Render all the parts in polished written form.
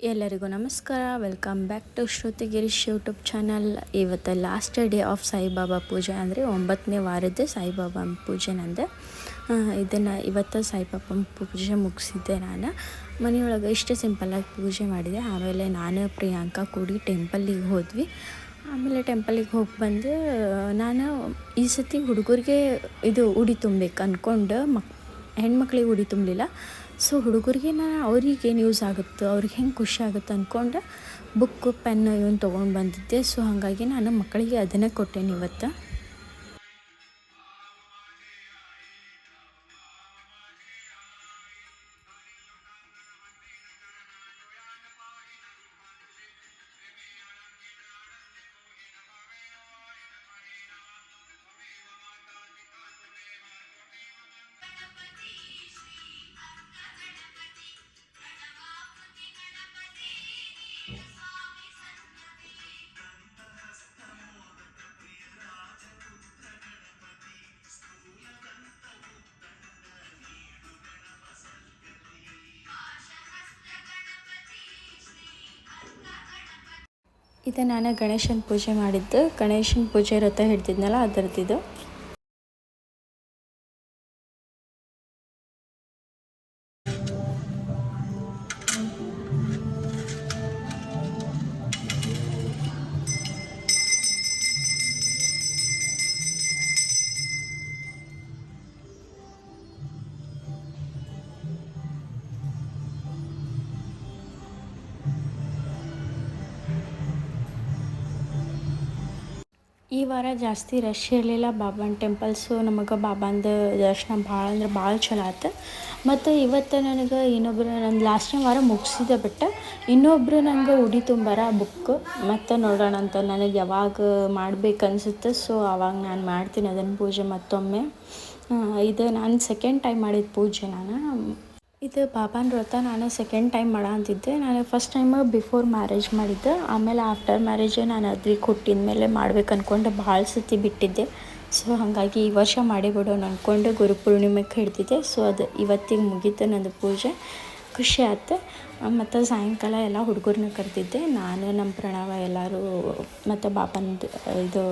ಎಲ್ಲರಿಗೂ ನಮಸ್ಕಾರ. Welcome back to Shruti Girish YouTube channel. ಇವತ್ತು ಲಾಸ್ಟ್ ಡೇ ಆಫ್ ಸಾಯಿಬಾಬಾ ಪೂಜೆ, ಅಂದರೆ 9ನೇ ವಾರದ್ದು ಸಾಯಿಬಾಬಾ ಪೂಜೆ ನಂದು. ಇದನ್ನು ಇವತ್ತು ಸಾಯಿಬಾಬಾ ಪೂಜೆ ಮುಗಿಸಿದ್ದೆ. ನಾನು ಮನೆಯೊಳಗೆ ಇಷ್ಟು ಸಿಂಪಲ್ಲಾಗಿ ಪೂಜೆ ಮಾಡಿದೆ. ಆಮೇಲೆ ನಾನು ಪ್ರಿಯಾಂಕಾ ಕೂಡಿ ಟೆಂಪಲ್ಲಿಗೆ ಹೋದ್ವಿ. ಆಮೇಲೆ ಟೆಂಪಲಿಗೆ ಹೋಗಿ ಬಂದು ನಾನು ಈ ಸತಿ ಹುಡುಗರಿಗೆ ಇದು ಉಡಿ ತುಂಬಬೇಕು ಅಂದ್ಕೊಂಡು ಹೆಣ್ಮಕ್ಳಿಗೆ ಉಡಿ ತುಂಬಲಿಲ್ಲ. ಸೊ ಹುಡುಗರಿಗೆ ಅವ್ರಿಗೇನು ಯೂಸ್ ಆಗುತ್ತೆ, ಅವ್ರಿಗೆ ಹೆಂಗೆ ಖುಷಿ ಆಗುತ್ತೆ ಅಂದ್ಕೊಂಡು ಬುಕ್ಕು ಪೆನ್ನು ಇವನ್ನ ತೊಗೊಂಡು ಬಂದಿದ್ದೆ. ಸೊ ಹಾಗಾಗಿ ನಾನು ಮಕ್ಕಳಿಗೆ ಅದನ್ನೇ ಕೊಟ್ಟೇನೆ ಇವತ್ತು. ಇದು ನಾನು ಗಣೇಶನ ಪೂಜೆ ಮಾಡಿದ್ದು. ಗಣೇಶನ ಪೂಜೆ ವ್ರತ ಹಿಡ್ತಿದ್ನಲ್ಲ ಅದರದ್ದು. ಈ ವಾರ ಜಾಸ್ತಿ ರಶ್ ಇರಲಿಲ್ಲ ಬಾಬಾನ ಟೆಂಪಲ್ಸು. ನಮಗೆ ಬಾಬಾಂದು ದರ್ಶನ ಭಾಳ ಅಂದ್ರೆ ಭಾಳ ಚಲೋ ಆಯ್ತು. ಮತ್ತು ಇವತ್ತು ನನಗೆ ಇನ್ನೊಬ್ಬರು, ನಾನು ಲಾಸ್ಟ್ನೇ ವಾರ ಮುಗಿಸಿದೆ, ಬಟ್ ಇನ್ನೊಬ್ಬರು ನನಗೆ ಉಡಿ ತುಂಬಾರ ಬುಕ್. ಮತ್ತು ನೋಡೋಣ ಅಂತ ನನಗೆ ಯಾವಾಗ ಮಾಡ್ಬೇಕು ಅನಿಸುತ್ತೆ. ಸೊ ಆವಾಗ ನಾನು ಮಾಡ್ತೀನಿ ಅದನ್ನು ಪೂಜೆ ಮತ್ತೊಮ್ಮೆ. ಇದು ನಾನು ಸೆಕೆಂಡ್ ಟೈಮ್ ಮಾಡಿದ ಪೂಜೆ. ಇದು ಬಾಬಾನ ವ್ರತ ನಾನು ಸೆಕೆಂಡ್ ಟೈಮ್ ಅಂತಿದ್ದೆ. ನಾನು ಫಸ್ಟ್ ಟೈಮ್ ಬಿಫೋರ್ ಮ್ಯಾರೇಜ್ ಮಾಡಿದ್ದೆ. ಆಮೇಲೆ ಆಫ್ಟರ್ ಮ್ಯಾರೇಜ್ ನಾನು ಅದ್ರಿಗೆ ಕೊಟ್ಟಿದ ಮೇಲೆ ಮಾಡ್ಬೇಕು ಅಂದ್ಕೊಂಡು ಭಾಳ ಸತಿ ಬಿಟ್ಟಿದ್ದೆ. ಸೊ ಹಾಗಾಗಿ ಈ ವರ್ಷ ಮಾಡಿಬಿಡೋಣ ಅಂದ್ಕೊಂಡು ಗುರುಪೂರ್ಣಿಮೆಗೆ ಹಿಡ್ದಿದ್ದೆ. ಸೊ ಅದು ಇವತ್ತಿಗೆ ಮುಗೀತು ನಂದು ಪೂಜೆ. ಖುಷಿ ಆಯ್ತು. ಮತ್ತು ಸಾಯಂಕಾಲ ಎಲ್ಲ ಹುಡುಗರನ್ನ ಕರೆದಿದ್ದೆ. ನಾನು ನಮ್ಮ ಪ್ರಣವ ಎಲ್ಲರೂ ಮತ್ತು ಬಾಬಂದು ಇದು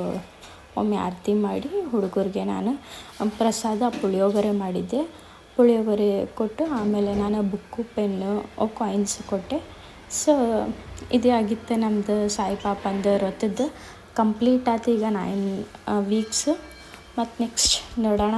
ಒಮ್ಮೆ ಆರತಿ ಮಾಡಿ ಹುಡುಗರಿಗೆ ನಾನು ಪ್ರಸಾದ ಪುಳಿಯೋಗರೆ ಮಾಡಿದ್ದೆ. ಪುಳಿಯೋಗರೆ ಕೊಟ್ಟು ಆಮೇಲೆ ನಾನು ಬುಕ್ಕು ಪೆನ್ನು ಕಾಯಿನ್ಸ್ ಕೊಟ್ಟೆ. ಸೊ ಇದೇ ಆಗಿತ್ತು ನಮ್ಮದು ಸಾಯಿಬಾಬಂದು ವ್ರತದ್ದು. ಕಂಪ್ಲೀಟ್ ಆಯ್ತು ಈಗ 9 ವೀಕ್ಸ್. ಮತ್ತು ನೆಕ್ಸ್ಟ್ ನೋಡೋಣ.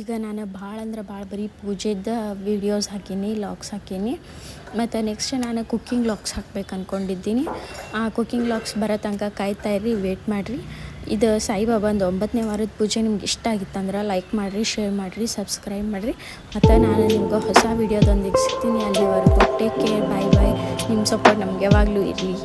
ಈಗ ನಾನು ಭಾಳ ಅಂದ್ರೆ ಭಾಳ ಬರೀ ಪೂಜೆದ ವೀಡಿಯೋಸ್ ಹಾಕೀನಿ, ಲಾಗ್ಸ್ ಹಾಕೀನಿ. ಮತ್ತು ನೆಕ್ಸ್ಟ್ ನಾನು ಕುಕ್ಕಿಂಗ್ ಲಾಗ್ಸ್ ಹಾಕ್ಬೇಕು ಅಂದ್ಕೊಂಡಿದ್ದೀನಿ. ಆ ಕುಕ್ಕಿಂಗ್ ಲಾಗ್ಸ್ ಬರೋ ತನಕ ಕಾಯ್ತಾ ಇರ್ರಿ, ವೇಟ್ ಮಾಡಿರಿ. ಇದು ಸಾಯಿಬಾಬಂದು 9ನೇ ವಾರದ ಪೂಜೆ ನಿಮ್ಗೆ ಇಷ್ಟ ಆಗಿತ್ತಂದ್ರೆ ಲೈಕ್ ಮಾಡಿರಿ, ಶೇರ್ ಮಾಡಿರಿ, ಸಬ್ಸ್ಕ್ರೈಬ್ ಮಾಡಿರಿ. ಮತ್ತು ನಾನು ನಿಮ್ಗೆ ಹೊಸ ವೀಡಿಯೋದೊಂದಿಗೆ ಸಿಗ್ತೀನಿ. ಅಲ್ಲಿವರೆಗೂ ಟೇಕ್ ಕೇರ್, ಬಾಯ್ ಬಾಯ್. ನಿಮ್ಮ ಸಪೋರ್ಟ್ ನಮ್ಗೆ ಯಾವಾಗಲೂ ಇರಲಿ.